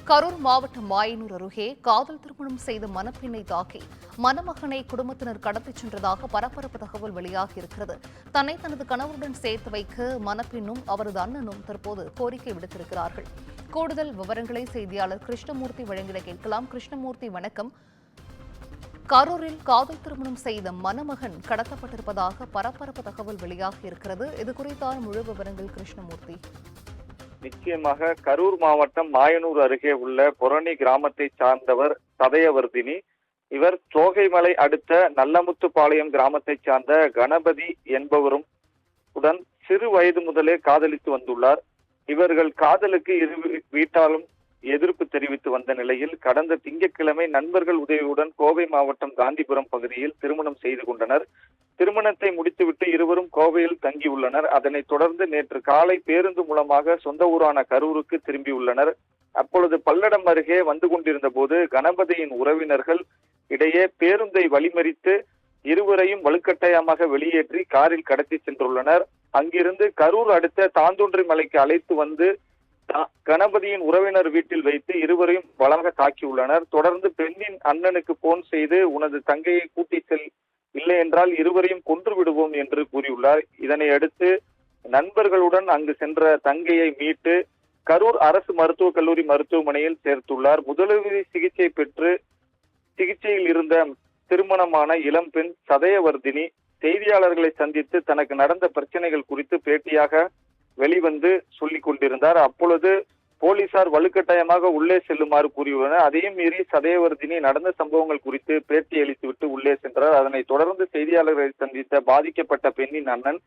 கரூர் மாவட்டம் மாயனூர் அருகே காதல் திருமணம் செய்து மணப்பெண்ணை தாக்கி மணமகனை குடும்பத்தினர் கடத்திச் சென்றதாக பரபரப்பு தகவல் வெளியாகியிருக்கிறது. தன்னை தனது கணவருடன் சேர்த்து வைக்க மணப்பெண்ணும் அவரது அண்ணனும் தற்போது கோரிக்கை விடுத்திருக்கிறார்கள். கூடுதல் விவரங்களை செய்தியாளர் கிருஷ்ணமூர்த்தி வழங்கிட கேட்கலாம். கிருஷ்ணமூர்த்தி, வணக்கம். கரூரில் காதல் திருமணம் செய்த மணமகன் கடத்தப்பட்டிருப்பதாக பரபரப்பு தகவல் வெளியாகியிருக்கிறது. இது குறித்தான முழு விவரங்கள் கிருஷ்ணமூர்த்தி. நிச்சயமாக கரூர் மாவட்டம் மாயனூர் அருகே உள்ள பொரணி கிராமத்தை சார்ந்தவர் சதயவர்தினி. இவர் தோகைமலை அடுத்த நல்லமுத்துப்பாளையம் கிராமத்தை சார்ந்த கணபதி என்பவரும் உடன் சிறு வயது முதலே காதலித்து வந்துள்ளார். இவர்கள் காதலுக்கு இரு வீட்டாலும் எதிர்ப்பு தெரிவித்து வந்த நிலையில் கடந்த திங்கட்கிழமை நண்பர்கள் உதவியுடன் கோவை மாவட்டம் காந்திபுரம் பகுதியில் திருமணம் செய்து கொண்டனர். திருமணத்தை முடித்துவிட்டு இருவரும் கோவையில் தங்கியுள்ளனர். அதனைத் தொடர்ந்து நேற்று காலை பேருந்து மூலமாக சொந்த ஊரான கரூருக்கு திரும்பியுள்ளனர். அப்பொழுது பல்லடம் அருகே வந்து கொண்டிருந்த போது கணபதியின் உறவினர்கள் இடையே பேருந்தை வழிமறித்து இருவரையும் வலுக்கட்டாயமாக வெளியேற்றி காரில் கடத்தி சென்றுள்ளனர். அங்கிருந்து கரூர் அடுத்த தாந்தோன்றி மலைக்கு அழைத்து வந்து கணபதியின் உறவினர் வீட்டில் வைத்து இருவரையும் பலமாக தாக்கியுள்ளனர். தொடர்ந்து பெண்ணின் அண்ணனுக்கு போன் செய்து உனது தங்கையை கூட்டி செல், இல்லை என்றால் இருவரையும் கொன்று விடுவோம் என்று கூறியுள்ளார். இதனை அடுத்து நண்பர்களுடன் அங்கு சென்ற தங்கையை மீட்டு கரூர் அரசு மருத்துவக் கல்லூரி மருத்துவமனையில் சேர்த்துள்ளார். முதலுதவி சிகிச்சை பெற்று சிகிச்சையில் இருந்த திருமணமான இளம்பெண் சதயவர்தினி செய்தியாளர்களை சந்தித்து தனக்கு நடந்த பிரச்சனைகள் குறித்து பேட்டியாக வெளிவந்து சொல்லிக் கொண்டிருந்தார். அப்பொழுது போலீசார் வலுக்கட்டாயமாக உள்ளே செல்லுமாறு கூறியுள்ளனர். அதையும் மீறி சதயவர்தினி நடந்த சம்பவங்கள் குறித்து பேட்டி அளித்துவிட்டு உள்ளே சென்றார். அதனைத் தொடர்ந்து செய்தியாளர்களை சந்தித்த பாதிக்கப்பட்ட பெண்ணின் அண்ணன்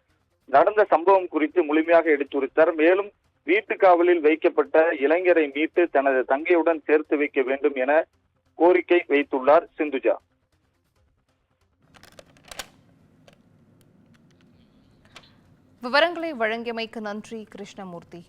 நடந்த சம்பவம் குறித்து முழுமையாக எடுத்துரைத்தார். மேலும் வீட்டு காவலில் வைக்கப்பட்ட இளைஞரை மீட்டு தனது தங்கையுடன் சேர்த்து வைக்க வேண்டும் என கோரிக்கை வைத்துள்ளார் சிந்துஜா. விவரங்களை வழங்கியமைக்கு நன்றி கிருஷ்ணமூர்த்தி.